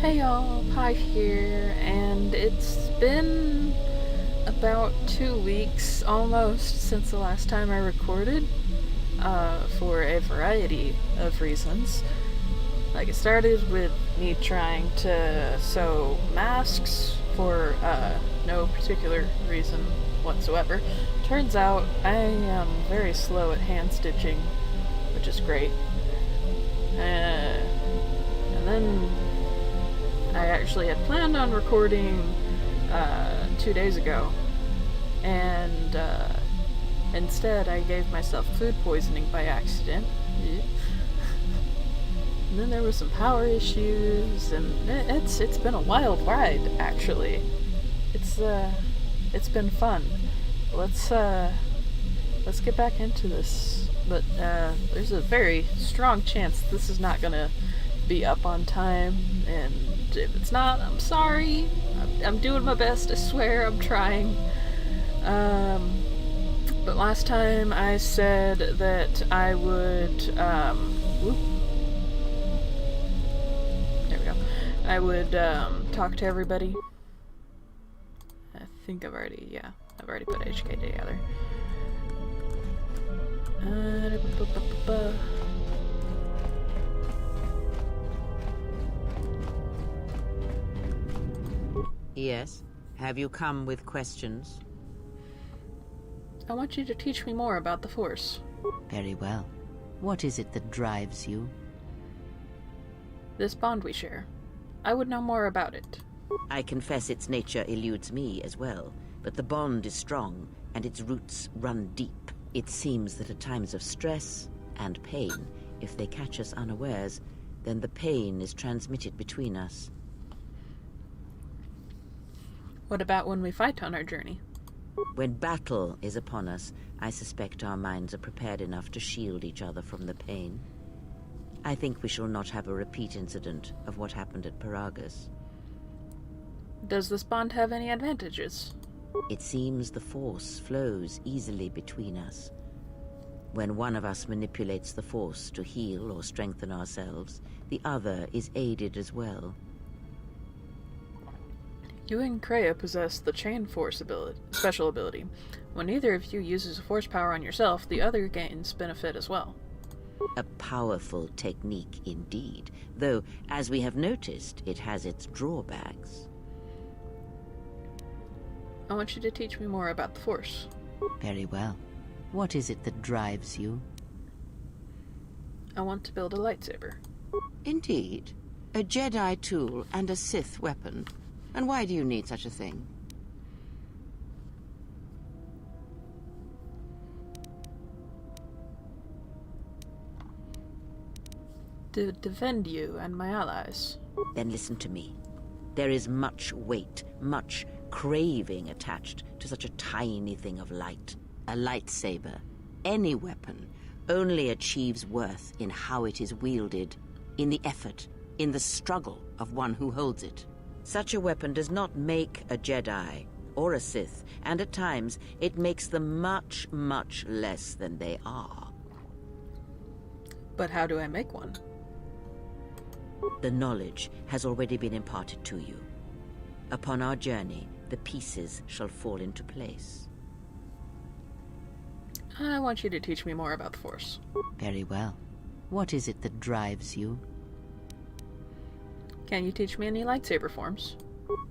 Hey y'all, Pi here, and it's been about 2 weeks almost since the last time I recorded, for a variety of reasons. Like, it started with me trying to sew masks for no particular reason whatsoever. Turns out I am very slow at hand stitching, which is great. And then I actually had planned on recording 2 days ago, and instead I gave myself food poisoning by accident. And then there were some power issues, and it's been a wild ride, actually. It's been fun. Let's get back into this. But there's a very strong chance this is not gonna be up on time, and if it's not, I'm sorry. I'm doing my best, I swear, I'm trying. But last time I said that I would, there we go. I would, talk to everybody. I think I've already put HK together. Yes? Have you come with questions? I want you to teach me more about the Force. Very well. What is it that drives you? This bond we share. I would know more about it. I confess its nature eludes me as well, but the bond is strong, and its roots run deep. It seems that at times of stress and pain, if they catch us unawares, then the pain is transmitted between us. What about when we fight on our journey? When battle is upon us, I suspect our minds are prepared enough to shield each other from the pain. I think we shall not have a repeat incident of what happened at Paragus. Does this bond have any advantages? It seems the Force flows easily between us. When one of us manipulates the Force to heal or strengthen ourselves, the other is aided as well. You and Kreia possess the Chain Force special ability. When either of you uses a Force power on yourself, the other gains benefit as well. A powerful technique indeed, though, as we have noticed, it has its drawbacks. I want you to teach me more about the Force. Very well. What is it that drives you? I want to build a lightsaber. Indeed. A Jedi tool and a Sith weapon. And why do you need such a thing? To defend you and my allies. Then listen to me. There is much weight, much craving attached to such a tiny thing of light. A lightsaber, any weapon, only achieves worth in how it is wielded, in the effort, in the struggle of one who holds it. Such a weapon does not make a Jedi or a Sith, and at times it makes them much, much less than they are. But how do I make one? The knowledge has already been imparted to you. Upon our journey, the pieces shall fall into place. I want you to teach me more about the Force. Very well. What is it that drives you? Can you teach me any lightsaber forms?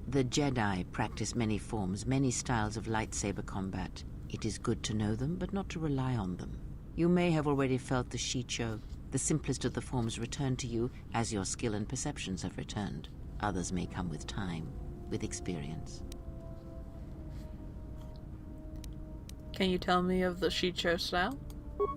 The Jedi practice many forms, many styles of lightsaber combat. It is good to know them, but not to rely on them. You may have already felt the Shicho, the simplest of the forms, return to you as your skill and perceptions have returned. Others may come with time, with experience. Can you tell me of the Shicho style?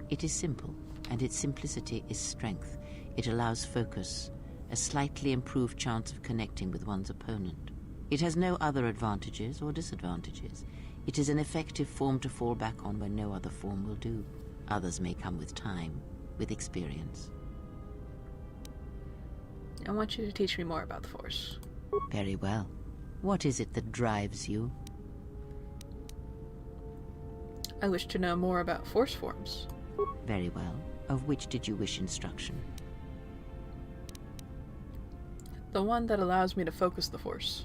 It is simple, and its simplicity is strength. It allows focus, a slightly improved chance of connecting with one's opponent. It has no other advantages or disadvantages. It is an effective form to fall back on when no other form will do. Others may come with time, with experience. I want you to teach me more about the Force. Very well. What is it that drives you? I wish to know more about Force forms. Very well. Of which did you wish instruction? The one that allows me to focus the Force.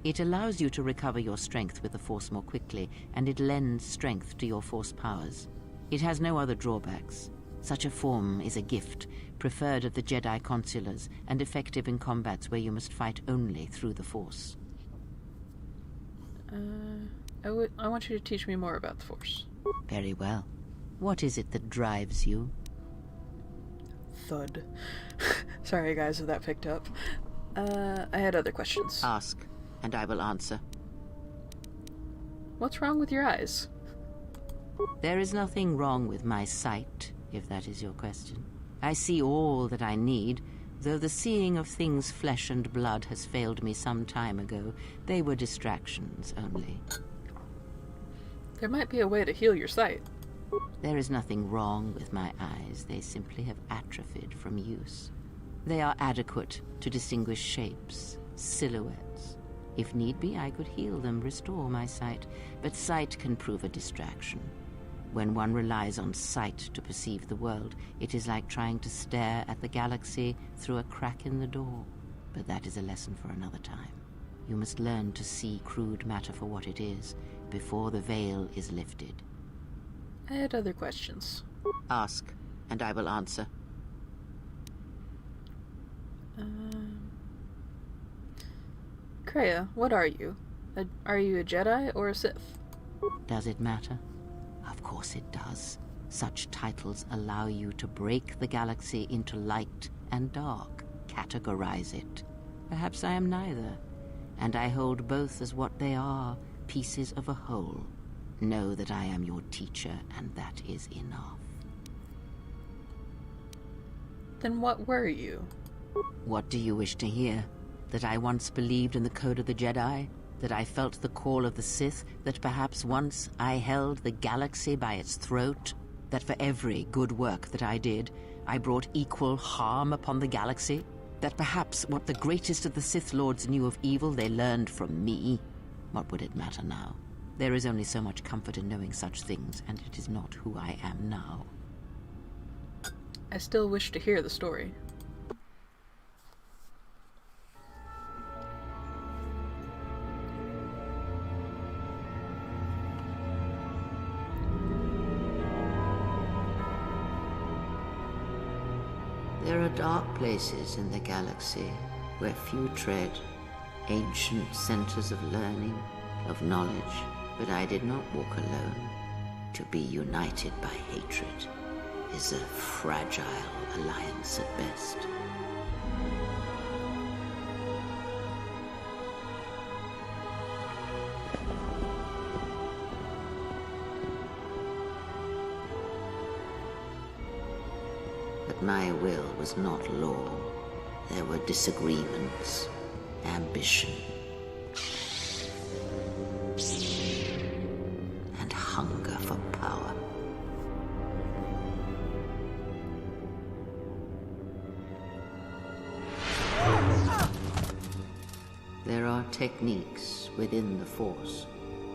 It allows you to recover your strength with the Force more quickly, and it lends strength to your Force powers. It has no other drawbacks. Such a form is a gift, preferred of the Jedi consulars, and effective in combats where you must fight only through the Force. I want you to teach me more about the Force. Very well. What is it that drives you? Thud. Sorry, guys, if that picked up. I had other questions. Ask, and I will answer. What's wrong with your eyes? There is nothing wrong with my sight, if that is your question. I see all that I need, though the seeing of things flesh and blood has failed me some time ago. They were distractions only. There might be a way to heal your sight. There is nothing wrong with my eyes. They simply have atrophied from use. They are adequate to distinguish shapes, silhouettes. If need be, I could heal them, restore my sight. But sight can prove a distraction. When one relies on sight to perceive the world, it is like trying to stare at the galaxy through a crack in the door. But that is a lesson for another time. You must learn to see crude matter for what it is, before the veil is lifted. I had other questions. Ask, and I will answer. Kreia, what are you? Are you a Jedi or a Sith? Does it matter? Of course it does. Such titles allow you to break the galaxy into light and dark, categorize it. Perhaps I am neither, and I hold both as what they are, pieces of a whole. Know that I am your teacher, and that is enough. Then what were you? What do you wish to hear? That I once believed in the code of the Jedi? That I felt the call of the Sith? That perhaps once I held the galaxy by its throat? That for every good work that I did, I brought equal harm upon the galaxy? That perhaps what the greatest of the Sith Lords knew of evil, they learned from me? What would it matter now? There is only so much comfort in knowing such things, and it is not who I am now. I still wish to hear the story. There are dark places in the galaxy where few tread, ancient centers of learning, of knowledge, but I did not walk alone. To be united by hatred is a fragile alliance at best. But my will was not law. There were disagreements, ambition, and hunger for power. There are techniques within the Force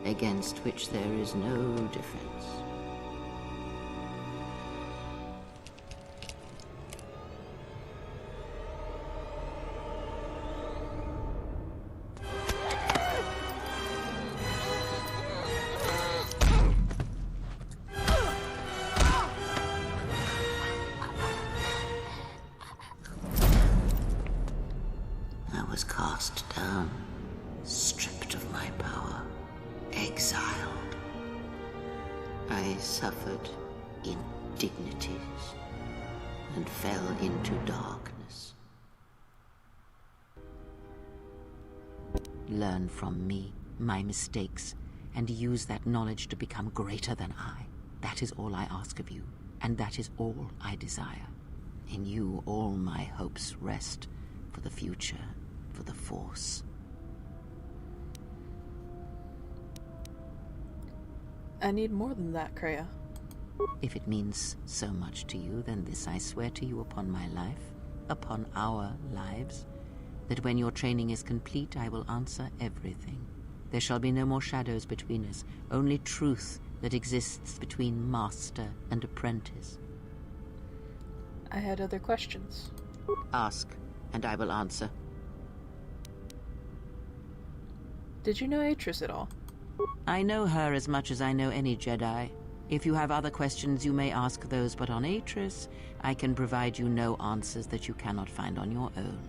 against which there is no defense. I was cast down, stripped of my power, exiled. I suffered indignities and fell into darkness. Learn from me, my mistakes, and use that knowledge to become greater than I. That is all I ask of you, and that is all I desire. In you all my hopes rest, for the future, for the Force. I need more than that, Kreia. If it means so much to you, then this I swear to you upon my life, upon our lives, that when your training is complete, I will answer everything. There shall be no more shadows between us, only truth that exists between master and apprentice. I had other questions. Ask, and I will answer. Did you know Atris at all? I know her as much as I know any Jedi. If you have other questions, you may ask those, but on Atris, I can provide you no answers that you cannot find on your own.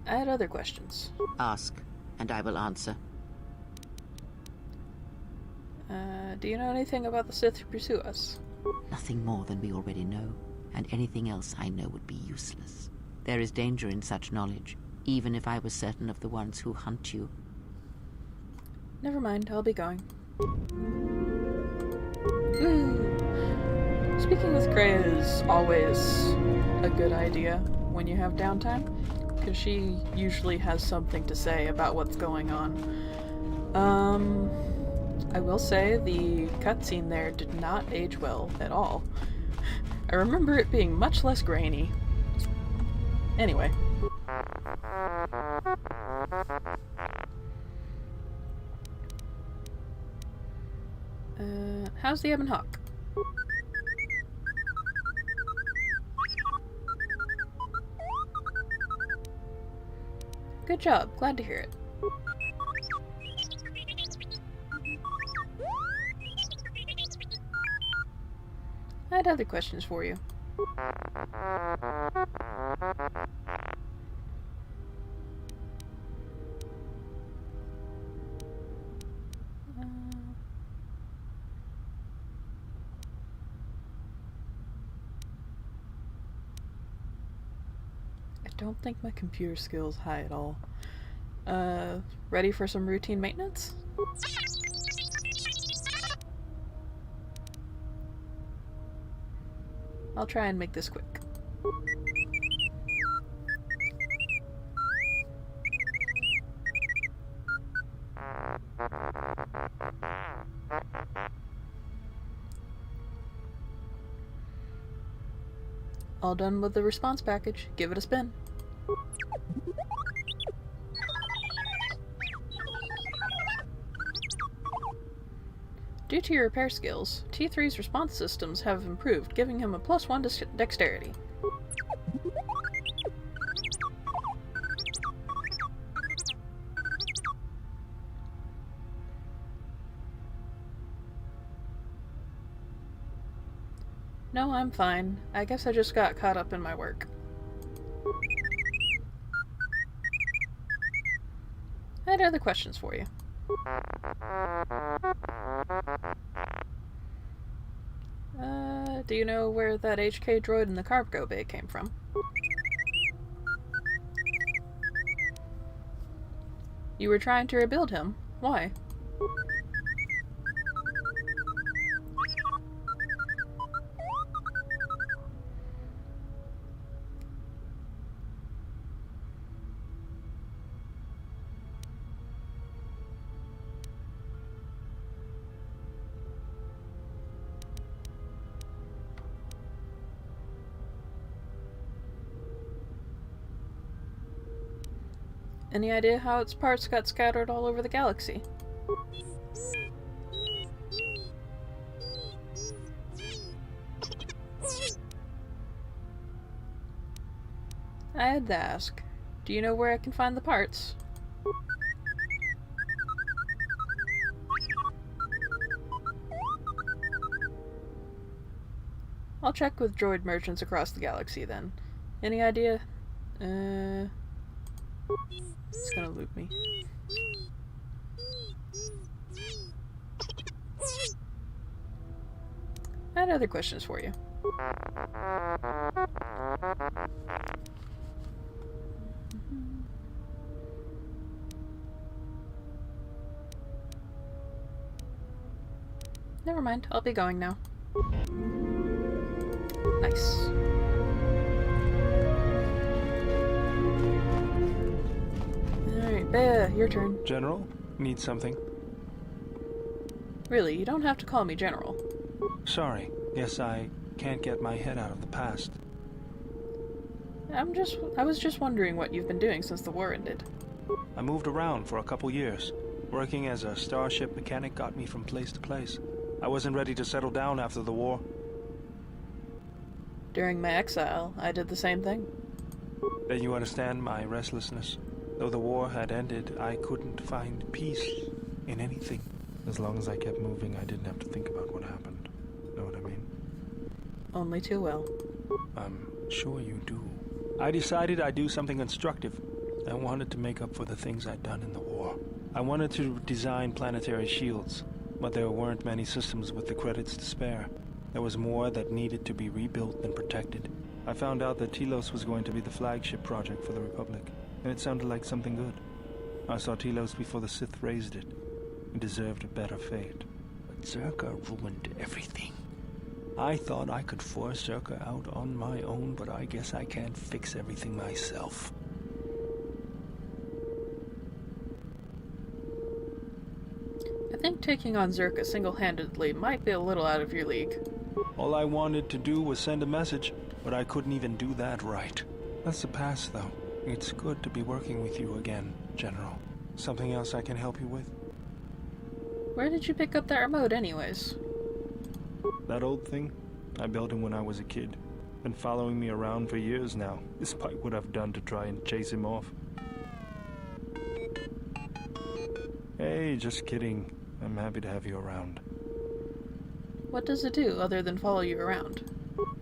I had other questions. Ask, and I will answer. Do you know anything about the Sith who pursue us? Nothing more than we already know, and anything else I know would be useless. There is danger in such knowledge, even if I was certain of the ones who hunt you. Never mind, I'll be going. Woo. Speaking with Kreia is always a good idea when you have downtime, because she usually has something to say about what's going on. I will say the cutscene there did not age well at all. I remember it being much less grainy. Anyway. How's the Ebon Hawk? Good job, glad to hear it. I had other questions for you. I don't think my computer skill's high at all. Ready for some routine maintenance? I'll try and make this quick. All done with the response package. Give it a spin. Due to your repair skills, T3's response systems have improved, giving him a +1 to dexterity. No, I'm fine. I guess I just got caught up in my work. I had other questions for you. Do you know where that HK droid in the cargo bay came from? You were trying to rebuild him. Why? Any idea how its parts got scattered all over the galaxy? I had to ask. Do you know where I can find the parts? I'll check with droid merchants across the galaxy then. Any idea? It's gonna loop me. I had other questions for you. Never mind, I'll be going now. Nice. Alright, Bea, your turn. General, need something? Really, you don't have to call me General. Sorry, guess I can't get my head out of the past. I was just wondering what you've been doing since the war ended. I moved around for a couple years. Working as a starship mechanic got me from place to place. I wasn't ready to settle down after the war. During my exile, I did the same thing. Then you understand my restlessness. Though the war had ended, I couldn't find peace in anything. As long as I kept moving, I didn't have to think about what happened. Know what I mean? Only too well. I'm sure you do. I decided I'd do something constructive. I wanted to make up for the things I'd done in the war. I wanted to design planetary shields, but there weren't many systems with the credits to spare. There was more that needed to be rebuilt than protected. I found out that Telos was going to be the flagship project for the Republic, and it sounded like something good. I saw Telos before the Sith raised it. It deserved a better fate. But Zerka ruined everything. I thought I could force Zerka out on my own, but I guess I can't fix everything myself. I think taking on Zerka single-handedly might be a little out of your league. All I wanted to do was send a message, but I couldn't even do that right. That's the past, though. It's good to be working with you again, General. Something else I can help you with? Where did you pick up that remote anyways? That old thing? I built him when I was a kid. Been following me around for years now, despite what I've done to try and chase him off. Hey, just kidding. I'm happy to have you around. What does it do other than follow you around?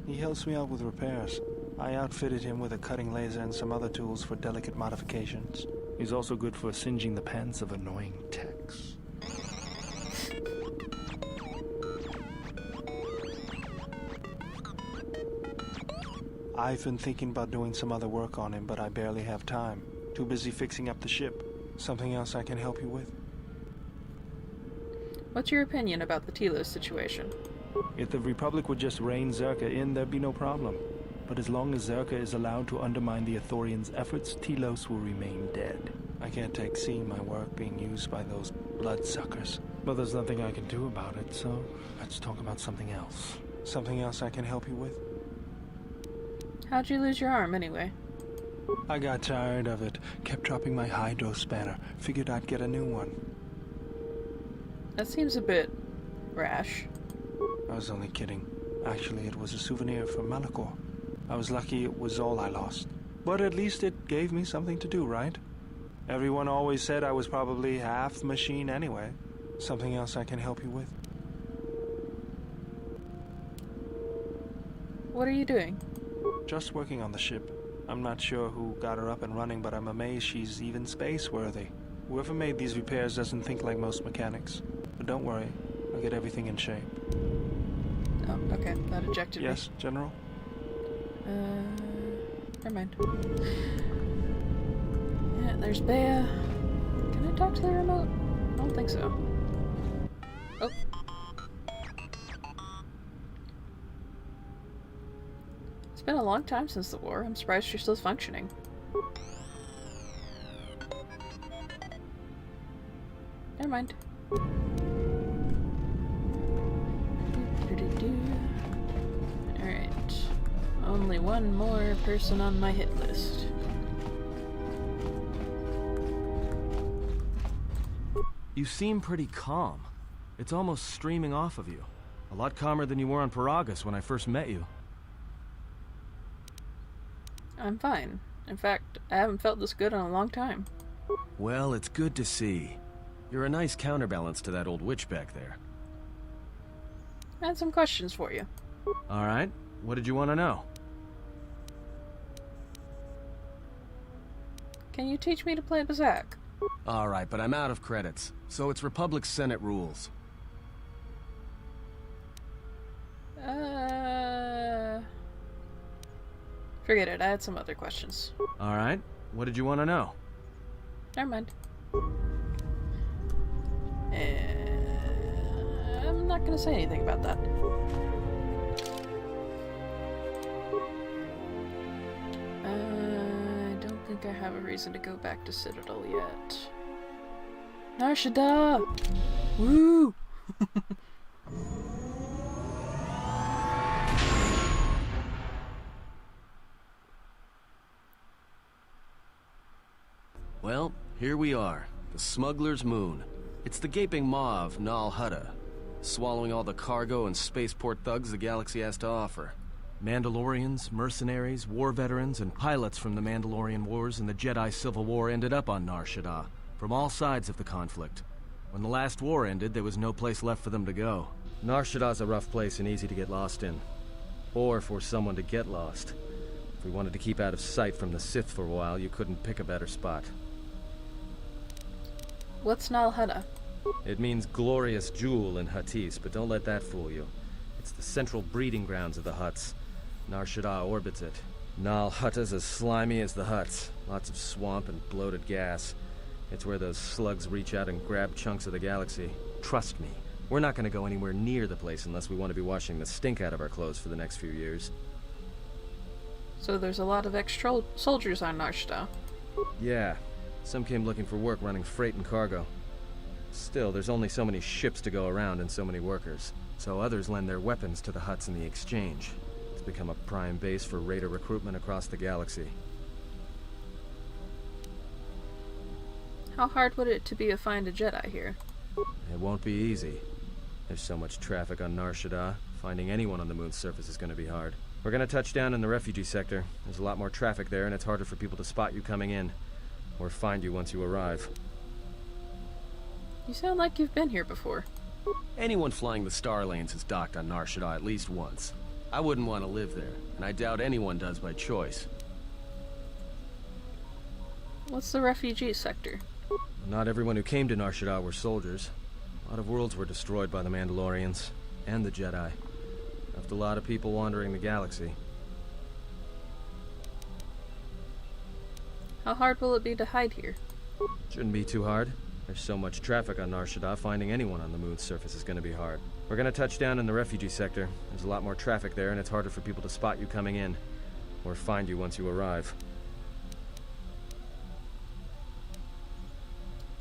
He helps me out with repairs. I outfitted him with a cutting laser and some other tools for delicate modifications. He's also good for singeing the pants of annoying techs. I've been thinking about doing some other work on him, but I barely have time. Too busy fixing up the ship. Something else I can help you with? What's your opinion about the Telos situation? If the Republic would just rein Zerka in, there'd be no problem. But as long as Zerka is allowed to undermine the Ithorians' efforts, Telos will remain dead. I can't take seeing my work being used by those bloodsuckers. But there's nothing I can do about it, so let's talk about something else. Something else I can help you with? How'd you lose your arm, anyway? I got tired of it. Kept dropping my hydro spanner. Figured I'd get a new one. That seems a bit rash. I was only kidding. Actually, it was a souvenir from Malachor. I was lucky it was all I lost. But at least it gave me something to do, right? Everyone always said I was probably half machine anyway. Something else I can help you with? What are you doing? Just working on the ship. I'm not sure who got her up and running, but I'm amazed she's even space-worthy. Whoever made these repairs doesn't think like most mechanics. But don't worry, I'll get everything in shape. Oh, okay. That ejected me. Yes, General? Never mind. Yeah, there's Bea. Can I talk to the remote? I don't think so. Oh. It's been a long time since the war. I'm surprised you're still functioning. Never mind. Alright. Only one more person on my hit list. You seem pretty calm. It's almost streaming off of you. A lot calmer than you were on Paragus when I first met you. I'm fine. In fact, I haven't felt this good in a long time. Well, it's good to see. You're a nice counterbalance to that old witch back there. I had some questions for you. Alright, what did you want to know? Can you teach me to play Bazak? Alright, but I'm out of credits, so it's Republic Senate rules. Forget it, I had some other questions. Alright, what did you want to know? Never mind. I'm not gonna say anything about that. I don't think I have a reason to go back to Citadel yet. Nar Shadaa! Woo! Well, here we are. The Smuggler's Moon. It's the gaping maw of Nar Shadaa, swallowing all the cargo and spaceport thugs the galaxy has to offer. Mandalorians, mercenaries, war veterans, and pilots from the Mandalorian Wars and the Jedi Civil War ended up on Nar Shadaa, from all sides of the conflict. When the last war ended, there was no place left for them to go. Nar Shadaa's a rough place and easy to get lost in. Or for someone to get lost. If we wanted to keep out of sight from the Sith for a while, you couldn't pick a better spot. What's Nar Shadaa? It means glorious jewel in Huttese, but don't let that fool you. It's the central breeding grounds of the Hutts. Nar Shadaa orbits it. Nal Hutta's as slimy as the Hutts. Lots of swamp and bloated gas. It's where those slugs reach out and grab chunks of the galaxy. Trust me, we're not going to go anywhere near the place unless we want to be washing the stink out of our clothes for the next few years. So there's a lot of ex-soldiers on Nar Shadaa. Yeah. Some came looking for work running freight and cargo. Still, there's only so many ships to go around and so many workers. So others lend their weapons to the Hutts in the exchange. It's become a prime base for raider recruitment across the galaxy. How hard would it to be to find a Jedi here? It won't be easy. There's so much traffic on Nar Shadaa. Finding anyone on the moon's surface is going to be hard. We're going to touch down in the refugee sector. There's a lot more traffic there, and it's harder for people to spot you coming in. Or find you once you arrive. You sound like you've been here before. Anyone flying the Star Lanes has docked on Nar Shadaa at least once. I wouldn't want to live there, and I doubt anyone does by choice. What's the refugee sector? Not everyone who came to Nar Shadaa were soldiers. A lot of worlds were destroyed by the Mandalorians. And the Jedi. Left a lot of people wandering the galaxy. How hard will it be to hide here? Shouldn't be too hard. There's so much traffic on Nar Shadaa, finding anyone on the moon's surface is going to be hard. We're going to touch down in the refugee sector. There's a lot more traffic there, and it's harder for people to spot you coming in. Or find you once you arrive.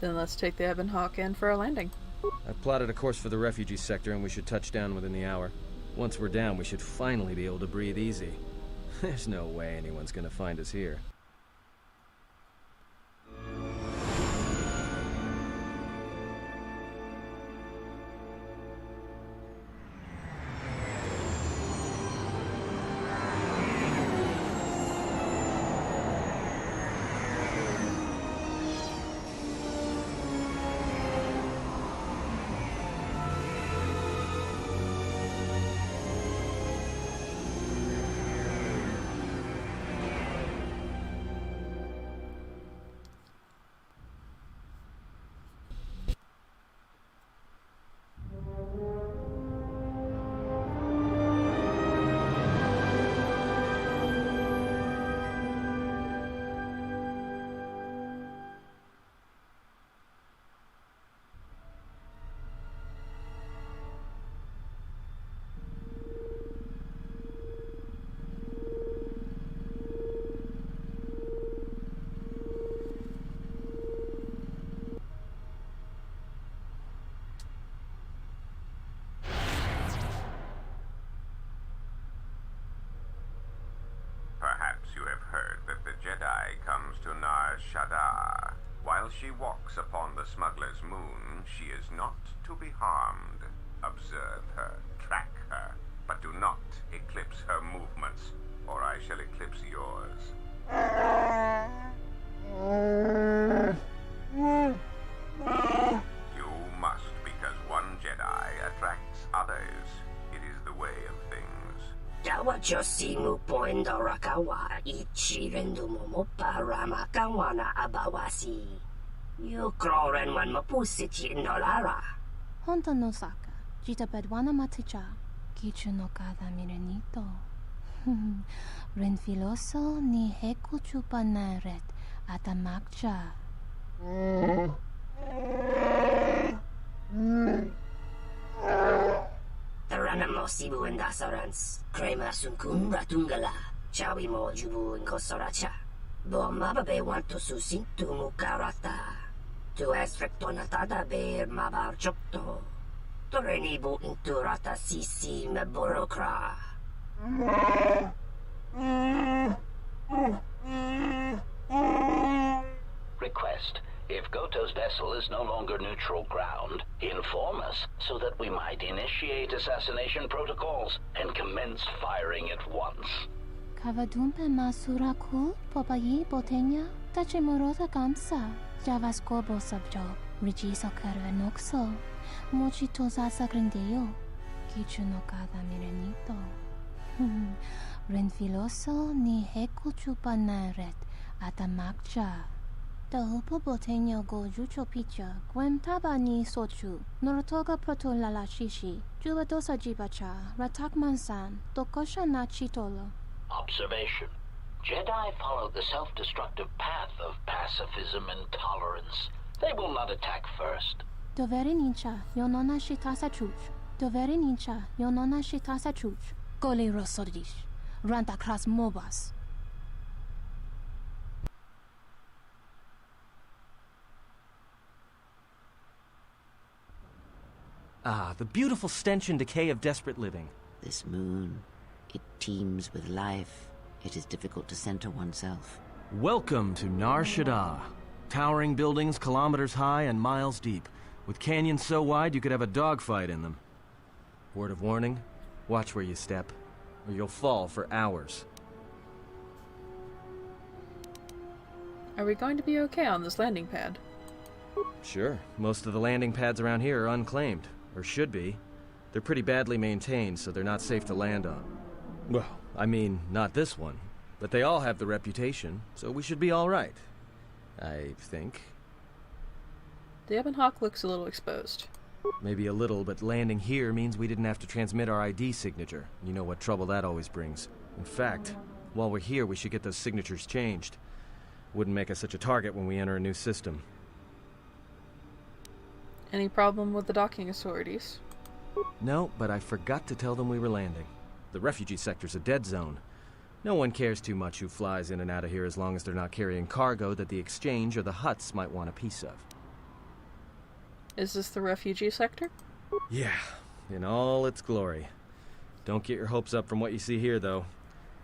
Then let's take the Ebon Hawk in for a landing. I've plotted a course for the refugee sector, and we should touch down within the hour. Once we're down, we should finally be able to breathe easy. There's no way anyone's going to find us here. Perhaps you have heard that the Jedi comes to Nar Shadaa. While she walks upon the smuggler's moon, she is not to be harmed. Observe her, track her, but do not eclipse her movements, or I shall eclipse yours. You must, because one Jedi attracts others. It is the way of things. Dawachosimu poendo rakawa ichirendu momopa ramakawana abawasi. Yukroren wan mapusiti nolara. Honto no saka, jita pedwana maticha, kichu no kada mirenito. Renfiloso ni heku chupa naret atamakcha. Taranamo sibu endasarans, crema sunkun ratungala, chawi mo jubu inkosoracha. Bo mababe wanto susintu mukarata. Tu es rectonatada ber mabar chokto. Torenibu inturata sisi me borokra. request. If Goto's vessel is no longer neutral ground, inform us so that we might initiate assassination protocols and commence firing at once. Kavadumpe masuraku popayi botenya tachimurota kamsa javaskobo sabjo rijiso karuenokso mochitosa sagrindeyo kichuno kada mirenito renfiloso ni heku chupanaret atamakcha Dahupo botenya go jucho picha gwem taba ni sochu norotoga proto lalashishi jubadosa jibacha ratakmansan tokosha na chitolo. Observation. Jedi follow the self-destructive path of pacifism and tolerance. They will not attack first. Doveri nincha yonona shitasa chuch. Doveri nincha yonona shitasa chuch. Goli rosodish. Ranta kras mobas. Ah, the beautiful stench and decay of desperate living. This moon, it teems with life. It is difficult to center oneself. Welcome to Nar Shadaa. Towering buildings kilometers high and miles deep, with canyons so wide you could have a dogfight in them. Word of warning, watch where you step, or you'll fall for hours. Are we going to be okay on this landing pad? Sure, most of the landing pads around here are unclaimed. Or should be. They're pretty badly maintained, so they're not safe to land on. Well, I mean, not this one. But they all have the reputation, so we should be all right. I think. The Ebonhawk looks a little exposed. Maybe a little, but landing here means we didn't have to transmit our ID signature. You know what trouble that always brings. In fact, while we're here, we should get those signatures changed. Wouldn't make us such a target when we enter a new system. Any problem with the docking authorities? No, but I forgot to tell them we were landing. The refugee sector's a dead zone. No one cares too much who flies in and out of here as long as they're not carrying cargo that the exchange or the Hutts might want a piece of. Is this the refugee sector? Yeah, in all its glory. Don't get your hopes up from what you see here, though.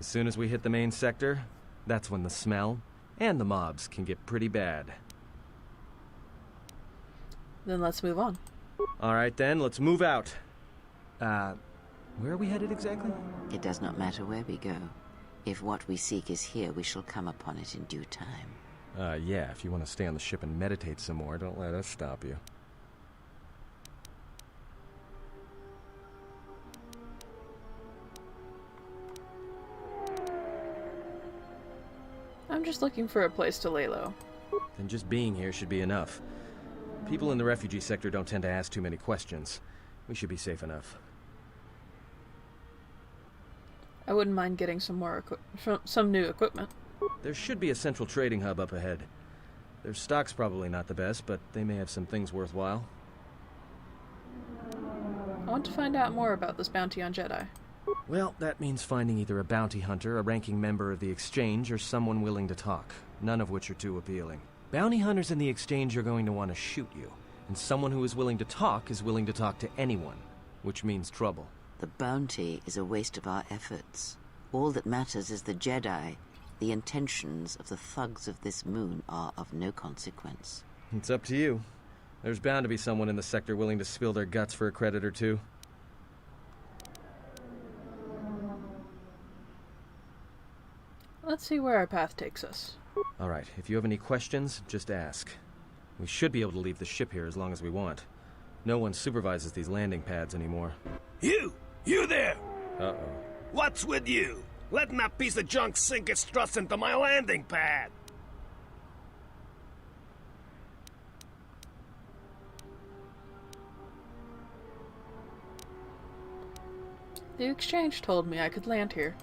As soon as we hit the main sector, that's when the smell and the mobs can get pretty bad. Then let's move on. All right, then, let's move out. Where are we headed exactly? It does not matter where we go. If what we seek is here, we shall come upon it in due time. Yeah, if you want to stay on the ship and meditate some more, don't let us stop you. I'm just looking for a place to lay low. Then just being here should be enough. People in the refugee sector don't tend to ask too many questions. We should be safe enough. I wouldn't mind getting some new equipment. There should be a central trading hub up ahead. Their stock's probably not the best, but they may have some things worthwhile. I want to find out more about this bounty on Jedi. Well, that means finding either a bounty hunter, a ranking member of the Exchange, or someone willing to talk, none of which are too appealing. Bounty hunters in the Exchange are going to want to shoot you, and someone who is willing to talk to anyone, which means trouble. The bounty is a waste of our efforts. All that matters is the Jedi. The intentions of the thugs of this moon are of no consequence. It's up to you. There's bound to be someone in the sector willing to spill their guts for a credit or two. Let's see where our path takes us. All right, if you have any questions, just ask. We should be able to leave the ship here as long as we want. No one supervises these landing pads anymore. You there! Uh-oh. What's with you? Letting that piece of junk sink its struts into my landing pad! The Exchange told me I could land here.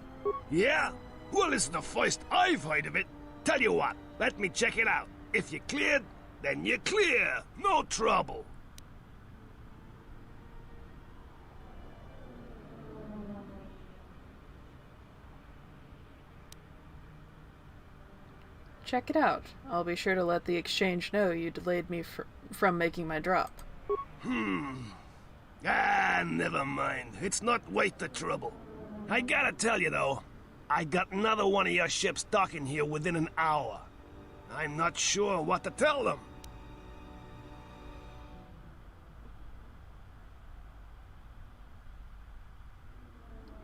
Yeah? Well, it's the first I've heard of it. Tell you what, let me check it out. If you're cleared, then you're clear. No trouble. Check it out. I'll be sure to let the Exchange know you delayed me from making my drop. Never mind. It's not worth the trouble. I gotta tell you, though, I got another one of your ships docking here within an hour. I'm not sure what to tell them.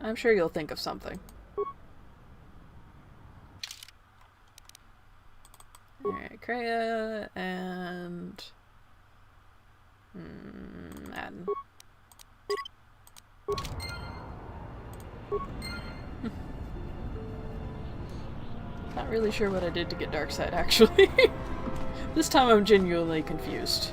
I'm sure you'll think of something. Alright, Kreia and... Madden. Not really sure what I did to get Darkseid, actually. This time I'm genuinely confused.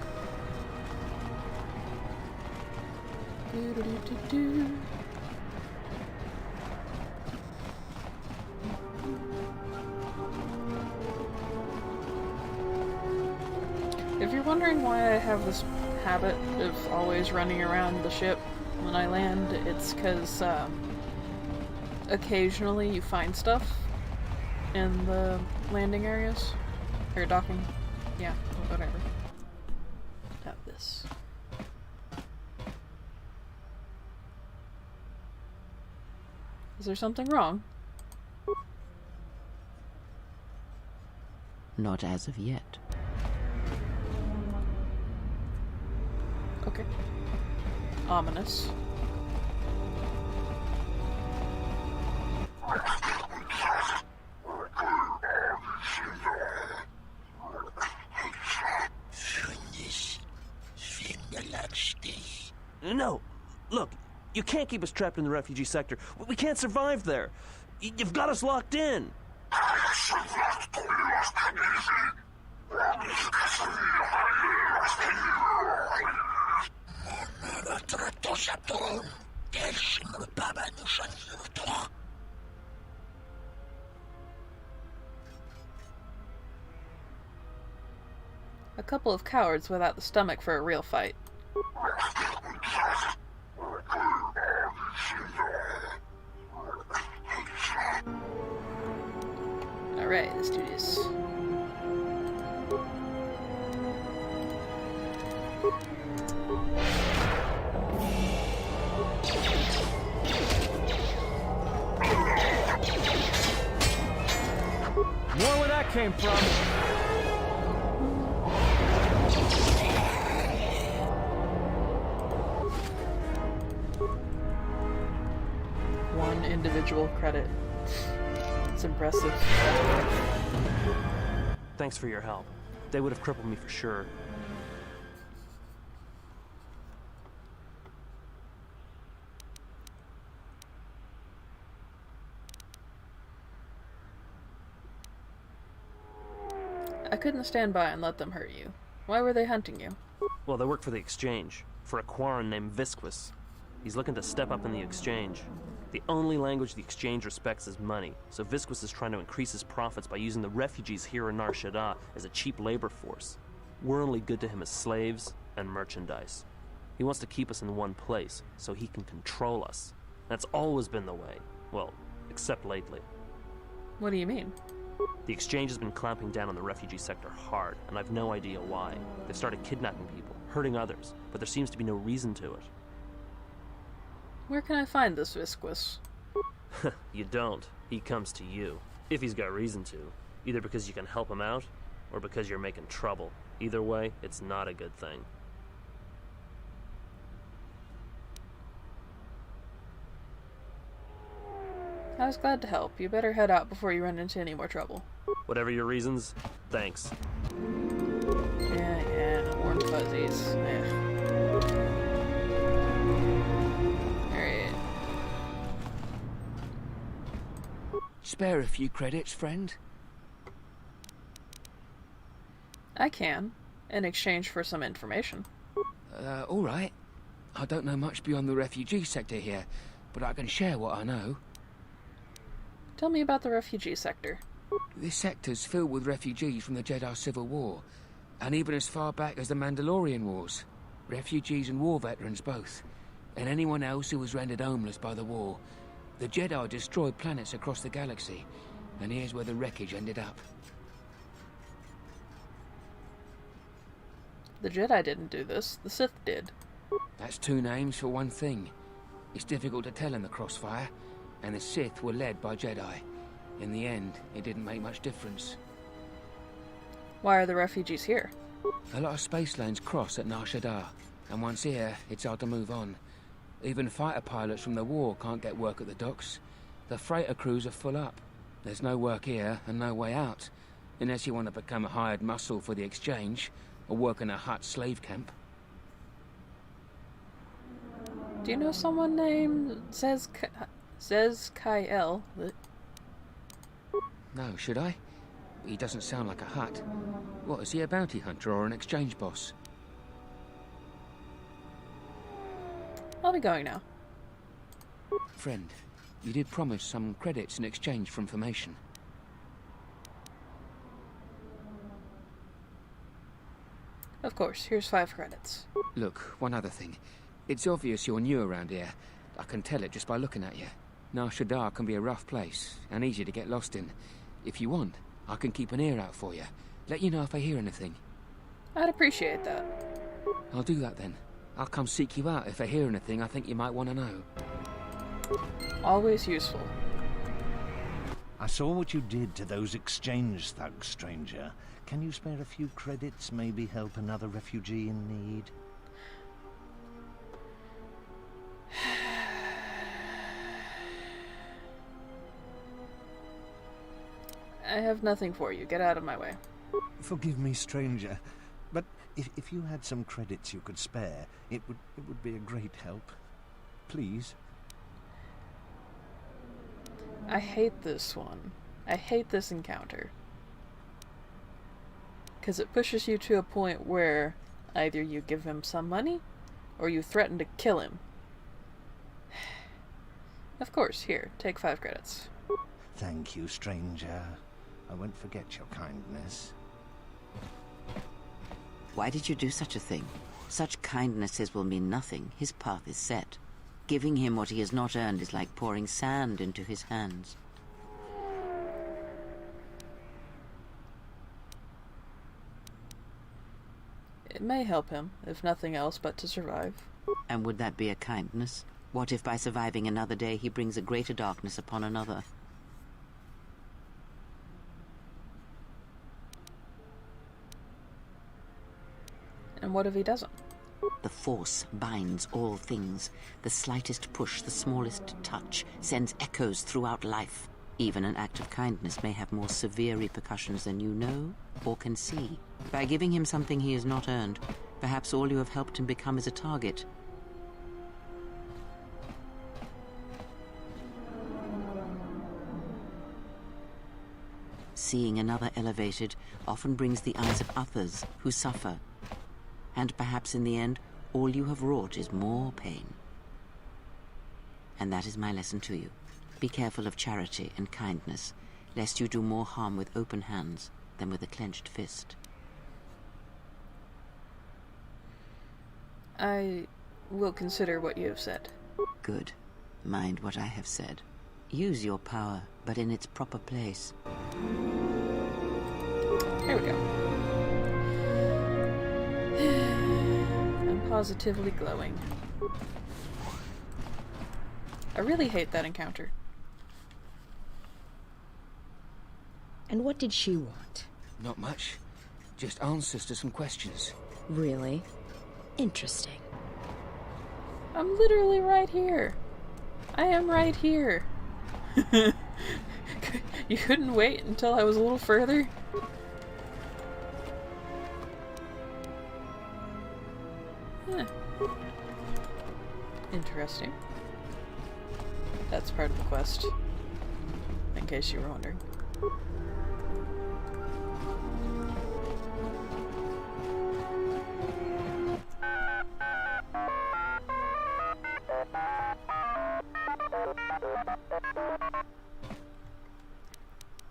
If you're wondering why I have this habit of always running around the ship when I land, it's because occasionally you find stuff in the landing areas. Or docking. Yeah, whatever. Have this. Is there something wrong? Not as of yet. Okay. Ominous. No! Look, you can't keep us trapped in the refugee sector. We can't survive there. You've got us locked in. A couple of cowards without the stomach for a real fight. Alright, let's do this. More where that came from. One individual credit. It's impressive. Thanks for your help. They would have crippled me for sure. I couldn't stand by and let them hurt you. Why were they hunting you? Well, they work for the Exchange, for a Quarren named Visquis. He's looking to step up in the Exchange. The only language the Exchange respects is money, so Visquis is trying to increase his profits by using the refugees here in Nar Shadaa as a cheap labor force. We're only good to him as slaves and merchandise. He wants to keep us in one place, so he can control us. That's always been the way. Well, except lately. What do you mean? The Exchange has been clamping down on the refugee sector hard, and I've no idea why. They've started kidnapping people, hurting others, but there seems to be no reason to it. Where can I find this Visquis? You don't. He comes to you. If he's got reason to. Either because you can help him out, or because you're making trouble. Either way, it's not a good thing. I was glad to help. You better head out before you run into any more trouble. Whatever your reasons, thanks. Yeah, warm fuzzies. Yeah. Alright. Spare a few credits, friend? I can, in exchange for some information. All right. I don't know much beyond the refugee sector here, but I can share what I know. Tell me about the refugee sector. This sector's filled with refugees from the Jedi Civil War, and even as far back as the Mandalorian Wars. Refugees and war veterans both, and anyone else who was rendered homeless by the war. The Jedi destroyed planets across the galaxy, and here's where the wreckage ended up. The Jedi didn't do this, the Sith did. That's two names for one thing. It's difficult to tell in the Crossfire, and the Sith were led by Jedi. In the end, it didn't make much difference. Why are the refugees here? A lot of space lanes cross at Nar Shadaa, and once here, it's hard to move on. Even fighter pilots from the war can't get work at the docks. The freighter crews are full up. There's no work here and no way out, unless you want to become a hired muscle for the exchange, or work in a Hutt slave camp. Do you know someone named Zez Kyle? No, should I? He doesn't sound like a Hutt. What, is he a bounty hunter or an exchange boss? I'll be going now. Friend, you did promise some credits in exchange for information. Of course, here's 5 credits. Look, one other thing. It's obvious you're new around here. I can tell it just by looking at you. Nar Shadaa can be a rough place, and easy to get lost in. If you want, I can keep an ear out for you. Let you know if I hear anything. I'd appreciate that. I'll do that then. I'll come seek you out if I hear anything I think you might want to know. Always useful. I saw what you did to those exchange thugs, stranger. Can you spare a few credits, maybe help another refugee in need? I have nothing for you. Get out of my way. Forgive me, stranger, but if you had some credits you could spare, it would be a great help. Please. I hate this one. I hate this encounter. Because it pushes you to a point where either you give him some money, or you threaten to kill him. Of course, here, take 5 credits. Thank you, stranger. I won't forget your kindness. Why did you do such a thing? Such kindnesses will mean nothing. His path is set. Giving him what he has not earned is like pouring sand into his hands. It may help him, if nothing else but to survive. And would that be a kindness? What if by surviving another day he brings a greater darkness upon another? And what if he doesn't? The Force binds all things. The slightest push, the smallest touch, sends echoes throughout life. Even an act of kindness may have more severe repercussions than you know or can see. By giving him something he has not earned, perhaps all you have helped him become is a target. Seeing another elevated often brings the eyes of others who suffer. And perhaps in the end, all you have wrought is more pain. And that is my lesson to you. Be careful of charity and kindness, lest you do more harm with open hands than with a clenched fist. I will consider what you have said. Good. Mind what I have said. Use your power, but in its proper place. There we go. I'm positively glowing. I really hate that encounter. And what did she want? Not much. Just answers to some questions. Really? Interesting. I'm literally right here. I am right here. You couldn't wait until I was a little further? Huh. Interesting. That's part of the quest. In case you were wondering.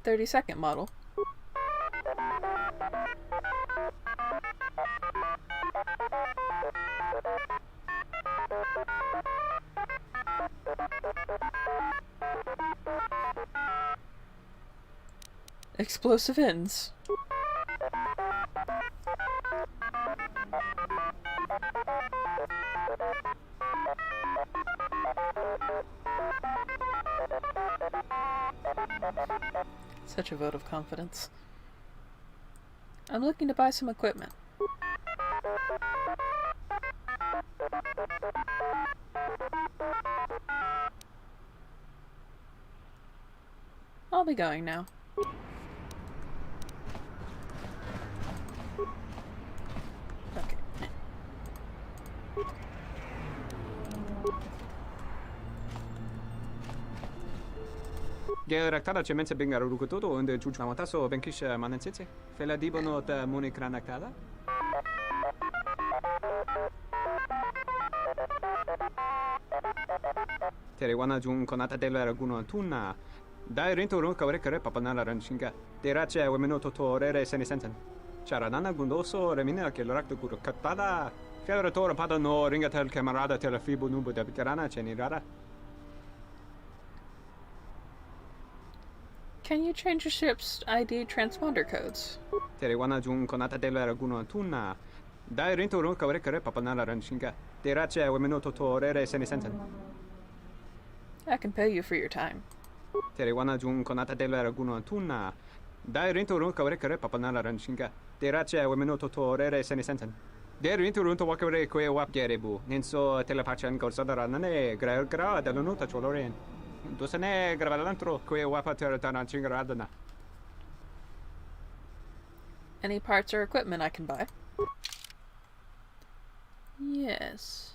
"30-second model." Explosive ends. Such a vote of confidence. I'm looking to buy some equipment. I'll be going now. Okay. Geraktada cemense bingar rukutoto und chuchamataso benkish manensitse. Fela dibono ta munikranaktada. Teriwana jun konata della raguno tunna. Dai rento ron kavrekare papanara ranshinga. Derace wemeno totorere senisensen. Charanana gundoso remina che l'orakto guru kattada. Fiaratore pada no ringatel camarada telefibo nubo da veterana cenirara. Can you change your ship's ID transponder codes? Teriwana jun konata della raguno tunna. Dai rento ron kavrekare papanara ranshinga. Derace wemeno totorere senisensen. I can pay you for your time. Teriwana jun konata della raguno tunna. Dai rento ron kavrekare papanara ranshinga. Derace wemeno totorere senisensen. Der rento ron to wakare kwe wap gerebu. Ninso telepachan gorsada nane gra dall'unuta choloren. Dosane gravalantro kwe wapa teratana chingaradana. Any parts or equipment I can buy? Yes.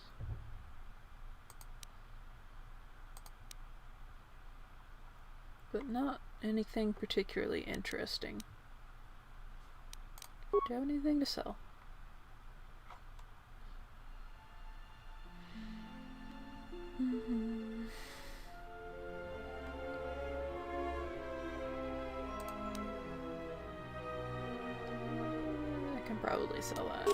But not anything particularly interesting. Do you have anything to sell? I can probably sell that.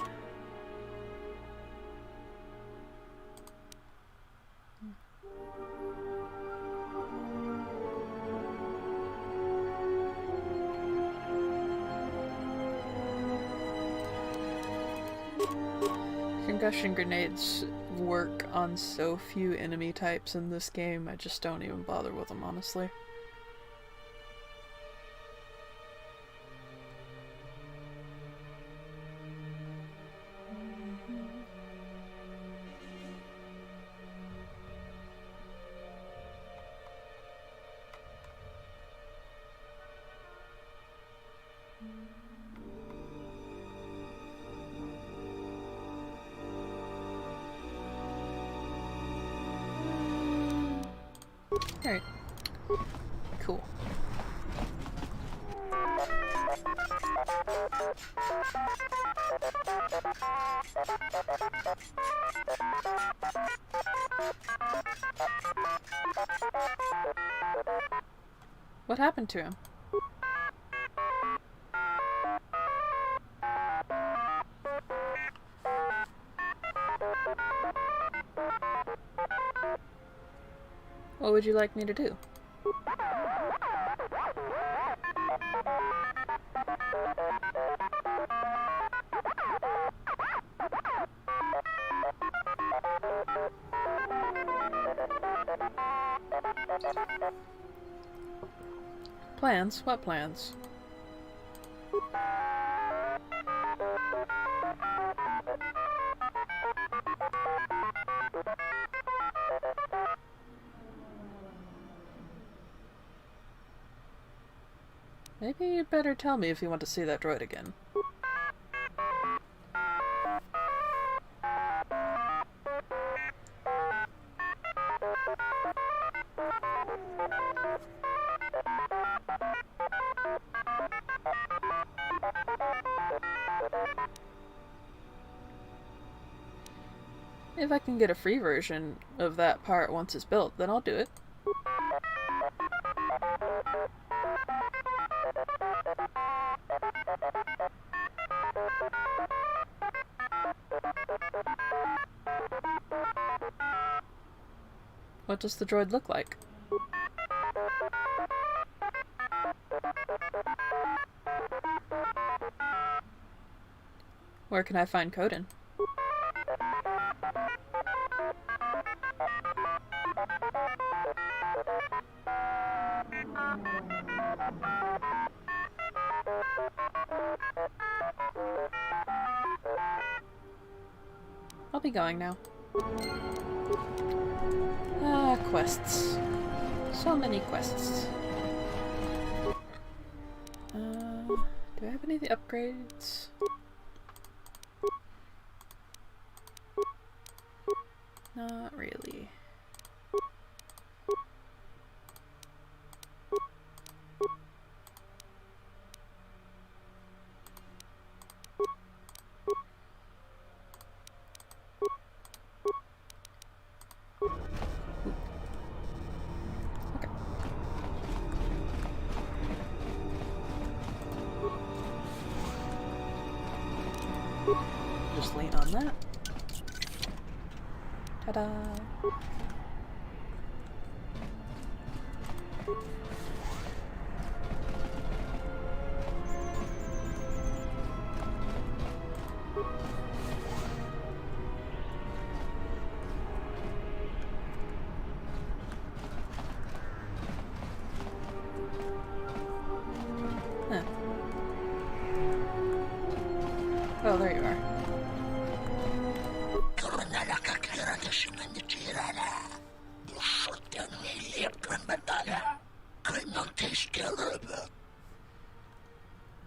Concussion grenades work on so few enemy types in this game, I just don't even bother with them, honestly. Alright. Cool. What happened to him? What would you like me to do? Plans? What plans? Maybe you'd better tell me if you want to see that droid again. If I can get a free version of that part once it's built, then I'll do it. What does the droid look like? Where can I find Coden? be going now. Quests. So many quests. Do I have any of the upgrades? Not really. Just lean on that. Ta-da! Huh. Oh, there you are.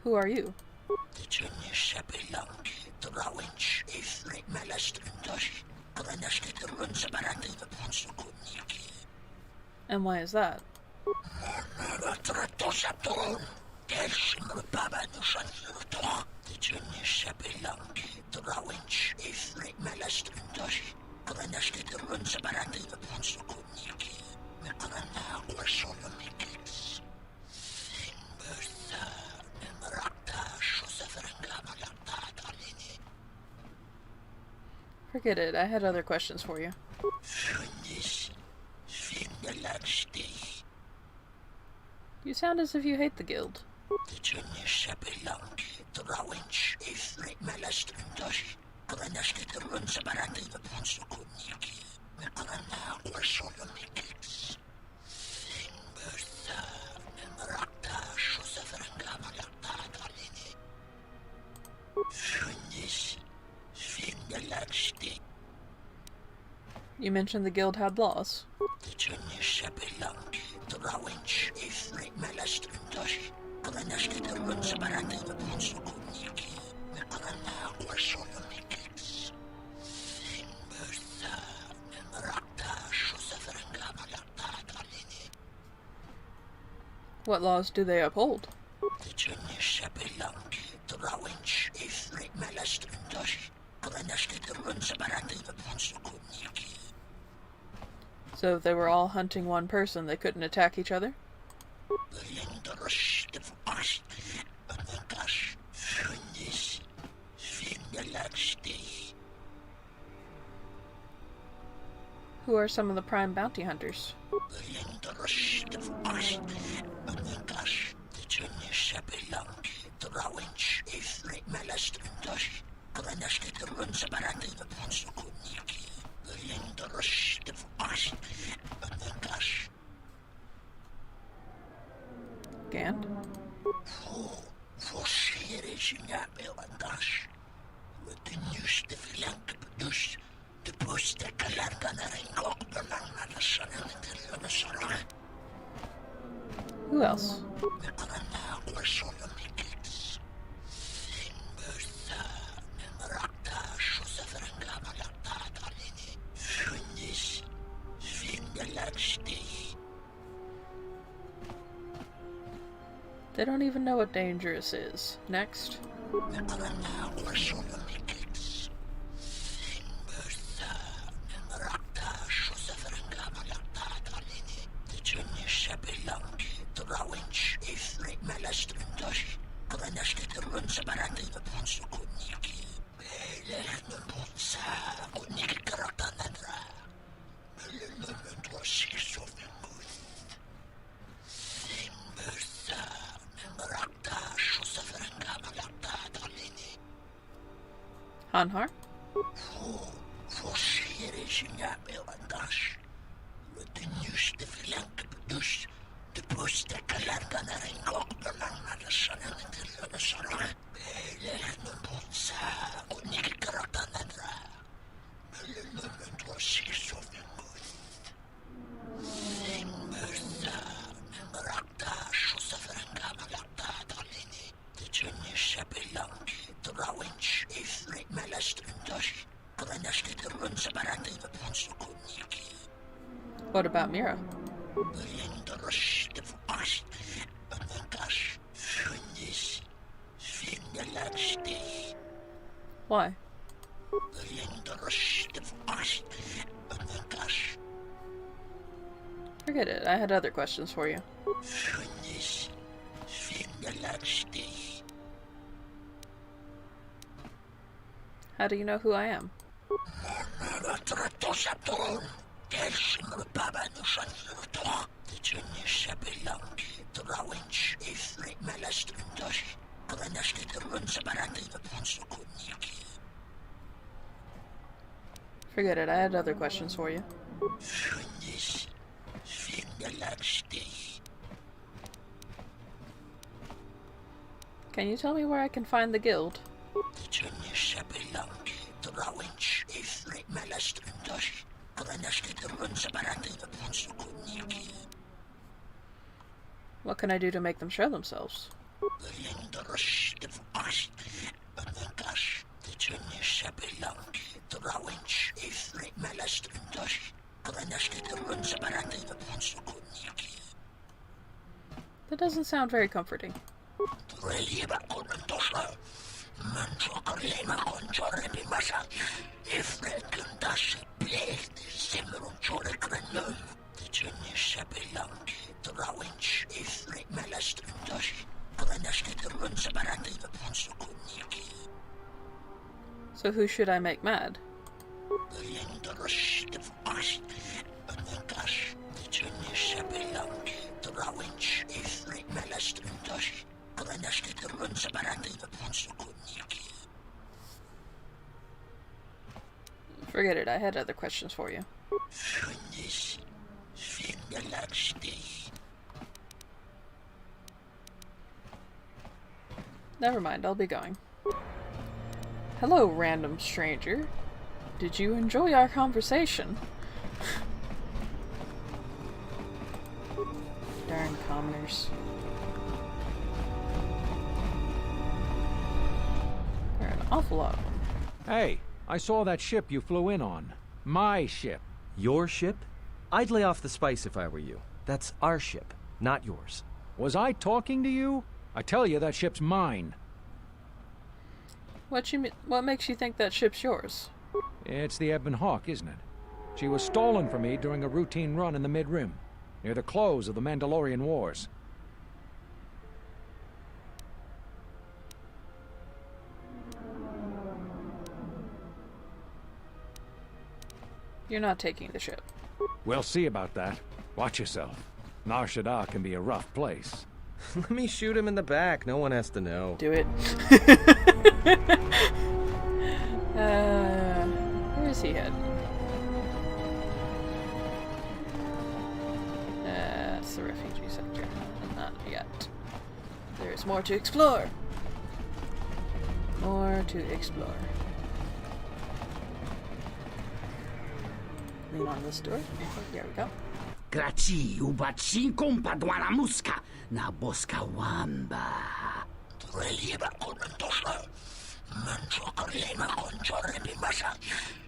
Who are you? And why is that? Forget it, I had other questions for you. You sound as if you hate the guild. You mentioned the guild had laws. What laws do they uphold? So if they were all hunting one person, they couldn't attack each other? Who are some of the prime bounty hunters? Gant? Who else? They don't even know what dangerous is. Next. Anhar? What about Mira? Why? Forget it. I had other questions for you. How do you know who I am? Forget it. I had other questions for you. Can you tell me where I can find the guild? What can I do to make them show themselves? That doesn't sound very comforting. So who should I make mad? Forget it, I had other questions for you. Never mind, I'll be going. Hello, random stranger. Did you enjoy our conversation? Darn commoners. There are an awful lot of them. Hey, I saw that ship you flew in on. My ship. Your ship? I'd lay off the spice if I were you. That's our ship, not yours. Was I talking to you? I tell you, that ship's mine. What makes you think that ship's yours? It's the Ebon Hawk, isn't it? She was stolen from me during a routine run in the Mid-Rim, near the close of the Mandalorian Wars. You're not taking the ship. We'll see about that. Watch yourself. Nar Shadaa can be a rough place. Let me shoot him in the back. No one has to know. Do it. Where is he heading? That's the refugee sector. Not yet. There's more to explore. More to explore. Lean on this door. There we go. Graci ubaci kompadwana muska na boska wamba. Relieba konentosla. Mancho korlema konchore bimasa.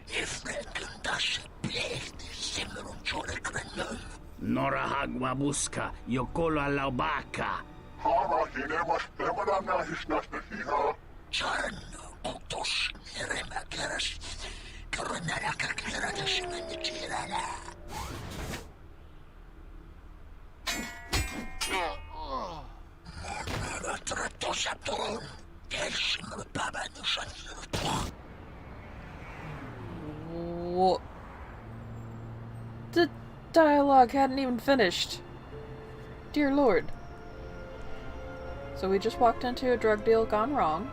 Ifrekundas pleeg de simmeron chore krenun. Nora hagwa buska yokolo laubaka. Hara hinemas temana hisnasta hiha. Charno oktos nerema keras. Koronara kakera desmen kirana. What? The dialogue hadn't even finished. Dear Lord. So we just walked into a drug deal gone wrong.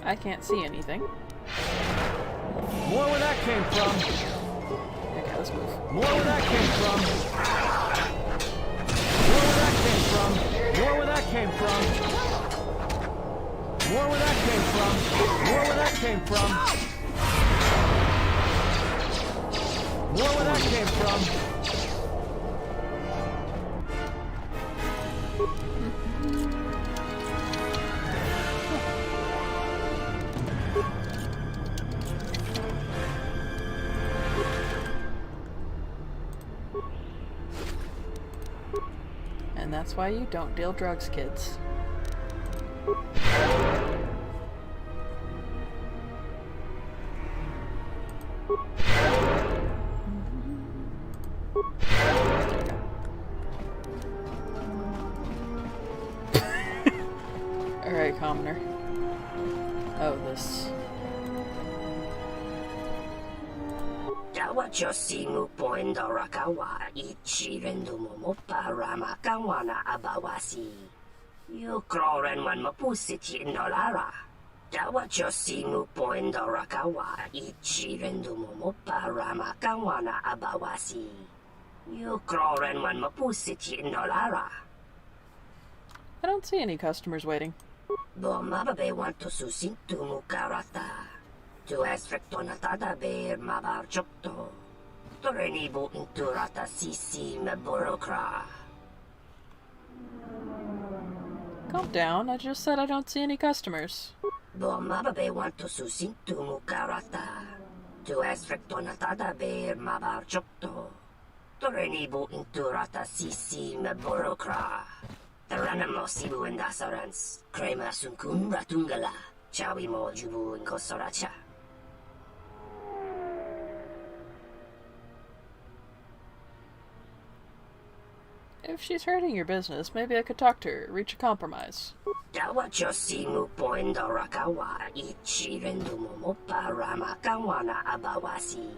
I can't see anything. More where that came from. Okay, let's move. More where that came from. More where that came from. More where that came from. More where that came from. More where that came from. More where that came from. that's why you don't deal drugs, kids. Alright, commoner. Oh, this. Dawachosimu poindorakawa ichirendu momopa ramakawana abawasi. You kroren man mapusiti nolara. Dawachosimu poindorakawa ichirendu momopa ramakawana abawasi. You kroren man mapusiti nolara. I don't see any customers waiting. Bomababe want to susintu mukarata. Tu esfrektonatada beer mabar chokto. Torenibu inturata sisi me burokra. Calm down, I just said I don't see any customers. Bomababe want to susintu mukarata. Tu esfrektonatada beer mabar chokto. Torenibu inturata sisi me burokra. Taranamo sibu indasarans. Krema sunkun ratungala. Chawi mo jubu inkosoracha. If she's hurting your business, maybe I could talk to her, reach a compromise. Dawachosimu poindorakawa ichirendu momopa ramakawana abawasi.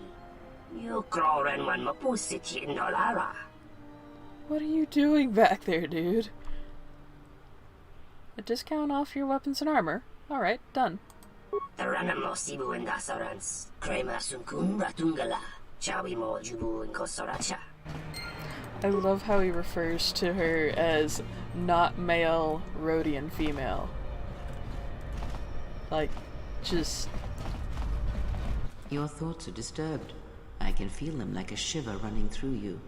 You kroren man mapusiti nolara. What are you doing back there, dude? A discount off your weapons and armor? Alright, done. Taranamo sibu indasarans. Krema sunkun ratungala. Chawi mo jubu inkosoracha. I love how he refers to her as not male, Rhodian female. Like, just... Your thoughts are disturbed. I can feel them like a shiver running through you.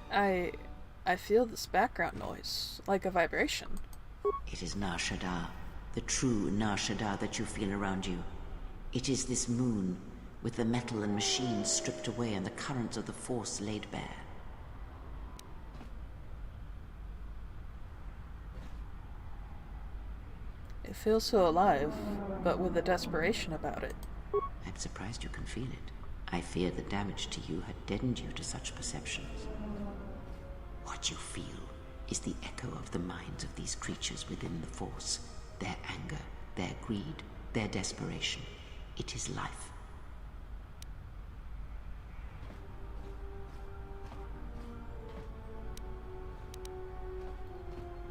I feel this background noise, like a vibration. It is Nar Shadaa, the true Nar Shadaa that you feel around you. It is this moon, with the metal and machines stripped away and the currents of the Force laid bare. It feels so alive, but with a desperation about it. I'm surprised you can feel it. I fear the damage to you had deadened you to such perceptions. What you feel is the echo of the minds of these creatures within the Force. Their anger, their greed, their desperation. It is life.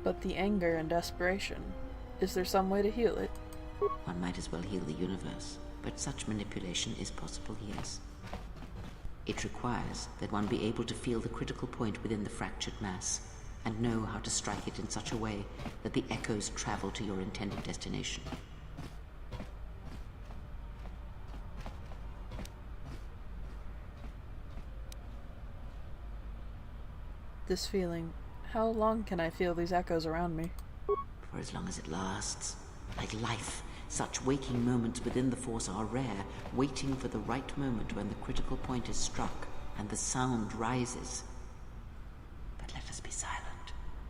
But the anger and desperation, is there some way to heal it? One might as well heal the universe, but such manipulation is possible, yes. It requires that one be able to feel the critical point within the fractured mass, and know how to strike it in such a way that the echoes travel to your intended destination. This feeling, how long can I feel these echoes around me? For as long as it lasts. Like life, such waking moments within the Force are rare, waiting for the right moment when the critical point is struck and the sound rises. But let us be silent.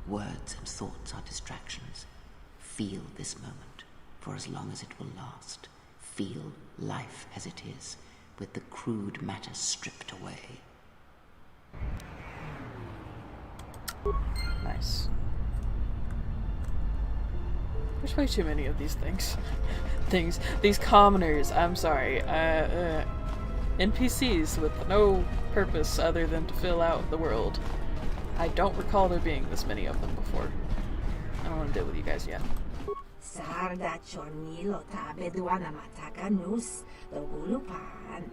Words and thoughts are distractions. Feel this moment, for as long as it will last. Feel life as it is, with the crude matter stripped away. Nice. There's way too many of these things. These commoners, I'm sorry. NPCs with no purpose other than to fill out the world. I don't recall there being this many of them before. I don't want to deal with you guys yet. Sarda chornilo tabe duana mataka nus the gulupan.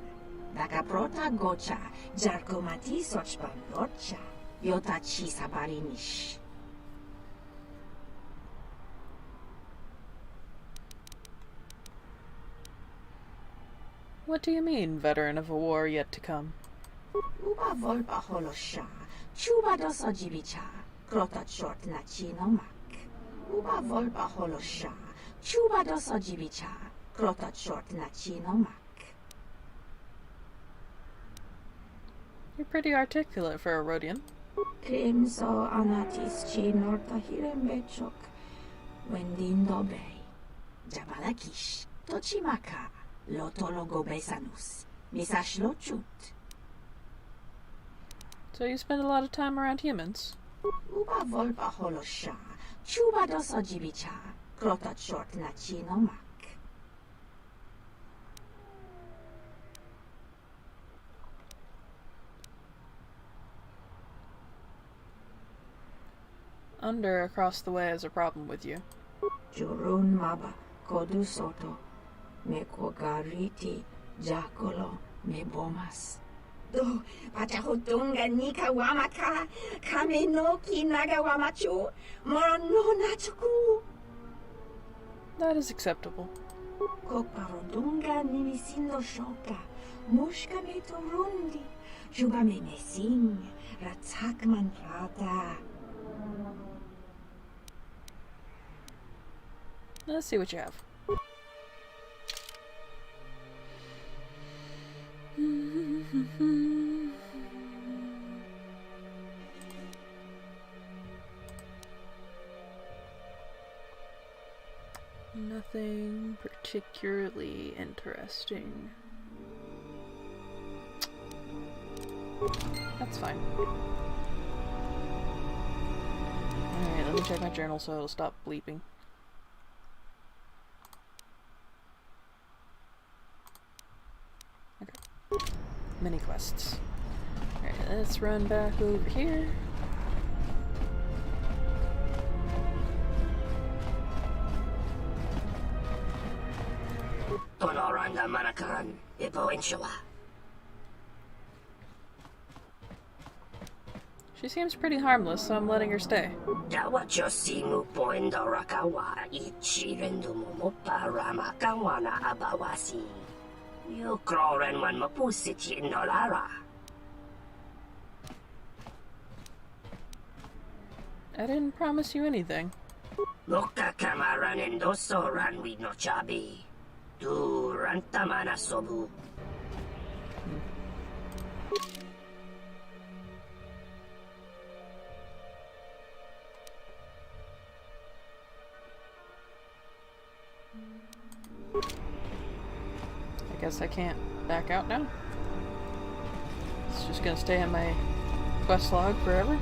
Daka prota gocha jarkomati sochpan dorcha. Yotachi sabarinish. What do you mean, veteran of a war yet to come? Uba volpa holosha, chuba dos ojibicha, krota short na chino mak. Uba volpa holosha, chuba dos ojibicha, krota short na chino mak. You're pretty articulate for a Rhodian. Krimso anatis chi norta hirembechok. Wendin dobe. Jabalakish. Tochimaka. Lotologo besanus. Misashlochut. So you spend a lot of time around humans? Uba volpa holosha. Chuba dos ojibicha. Krotat short nachino mak. Under across the way has a problem with you. Jurun maba. Kodu soto. Mekogariti. Jacolo. Mebomas. Do patahutunga nika wamaka. Kame no kinaga wamachu. Morono nachuku. That is acceptable. Koparodunga nimisindo shoka. Mushka me turundi. Juba me mesing. Ratzak man rata. Let's see what you have. Nothing particularly interesting. That's fine. Alright, let me check my journal so it'll stop bleeping. Okay. Mini quests. Alright, let's run back over here. Tonoranda manakaran. Ipo inshawa. She seems pretty harmless, so I'm letting her stay. Dawacho simu poendo rakawa ichi rendumo para makawana abawasi. You kroren man mapusiti nolara. I didn't promise you anything. Loka kamaran endoso ran with no chabi. Du rantamana sobu. I guess I can't back out now. It's just gonna stay in my quest log forever.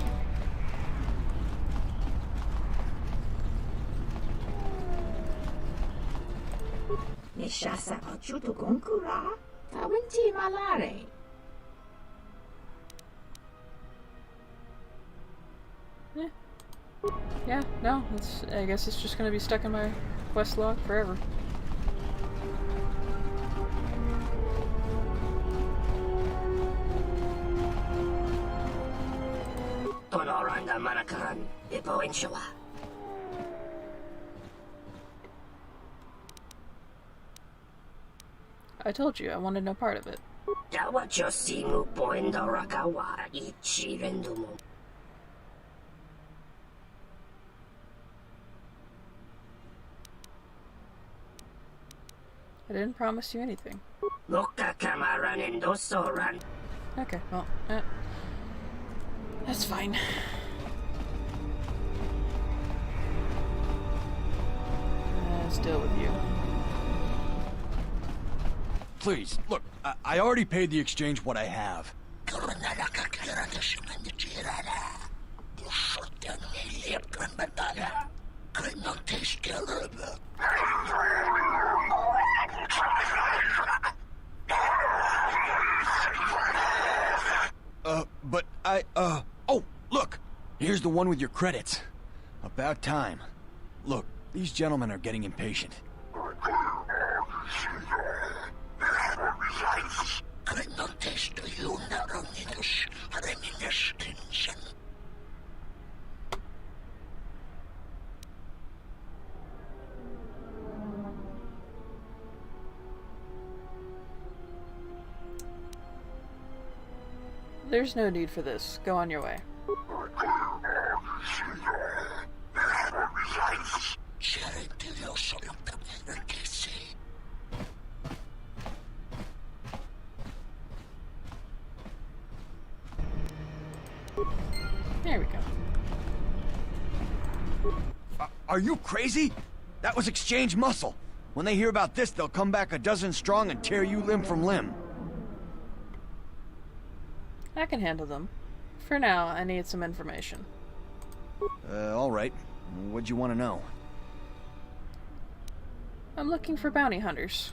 Nishasa pachuto gonkura. Tawinti malare. Yeah, no, I guess it's just gonna be stuck in my quest log forever. Tonoranda manakaran. Ipo inshawa. I told you, I wanted no part of it. Dawacho simu poendo rakawa ichi rendumo. I didn't promise you anything. Loka kamaran endoso ran. Okay, well, that's fine. Let's deal with you. Please, look, I already paid the exchange what I have. But oh, look! Here's the one with your credits. About time. Look, these gentlemen are getting impatient. There's no need for this. Go on your way. There we go. Are you crazy? That was exchange muscle. When they hear about this, they'll come back a dozen strong and tear you limb from limb. I can handle them. For now, I need some information. Alright. What'd you want to know? I'm looking for bounty hunters.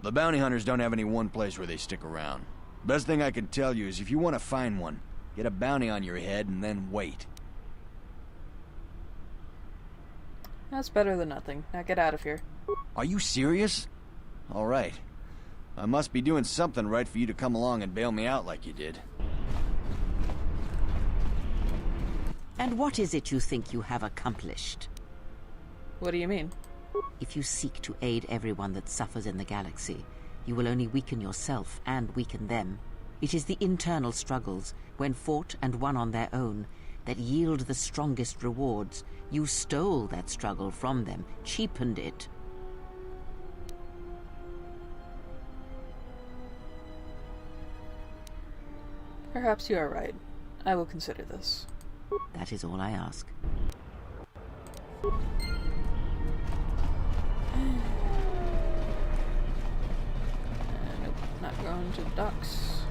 The bounty hunters don't have any one place where they stick around. Best thing I can tell you is if you want to find one, get a bounty on your head and then wait. That's better than nothing. Now get out of here. Are you serious? Alright. I must be doing something right for you to come along and bail me out like you did. And what is it you think you have accomplished? What do you mean? If you seek to aid everyone that suffers in the galaxy, you will only weaken yourself and weaken them. It is the internal struggles, when fought and won on their own, that yield the strongest rewards. You stole that struggle from them, cheapened it. Perhaps you are right. I will consider this. That is all I ask. Nope, not going to the docks.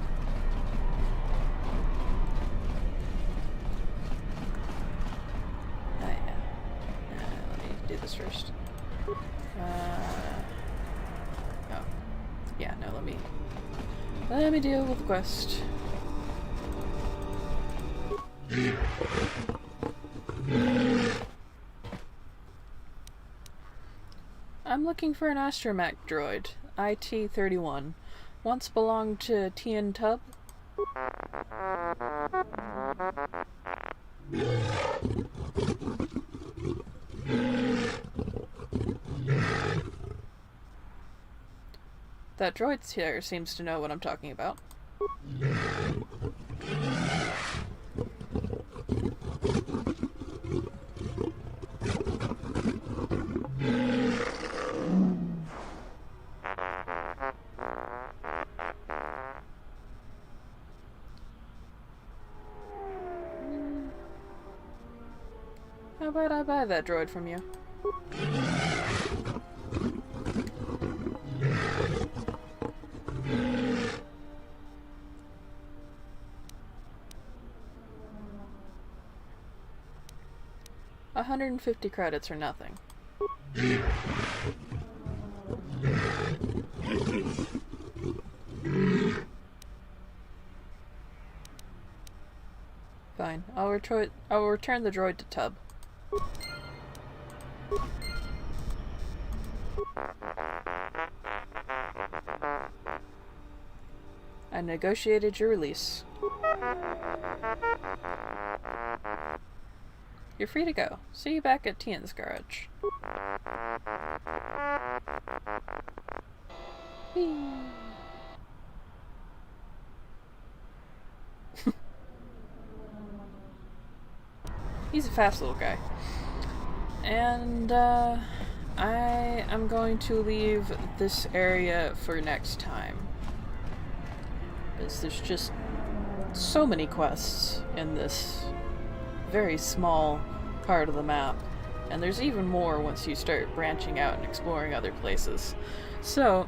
Ah, yeah. Let me do this first. Oh. Yeah, no, let me deal with the quest. I'm looking for an astromech droid, IT-31. Once belonged to Tien Tub. That droid here seems to know what I'm talking about. How about I buy that droid from you? $150 credits or nothing. Fine. I'll return the droid to Tub. I negotiated your release. You're free to go. See you back at Tien's garage. Whee! He's a fast little guy. And, I am going to leave this area for next time. Because there's just so many quests in this very small part of the map. And there's even more once you start branching out and exploring other places. So,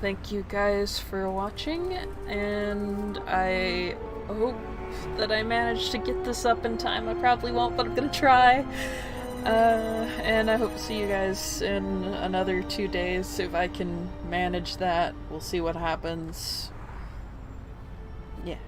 thank you guys for watching, and I hope that I managed to get this up in time. I probably won't, but I'm gonna try. And I hope to see you guys in another 2 days if I can manage that. We'll see what happens. Yeah.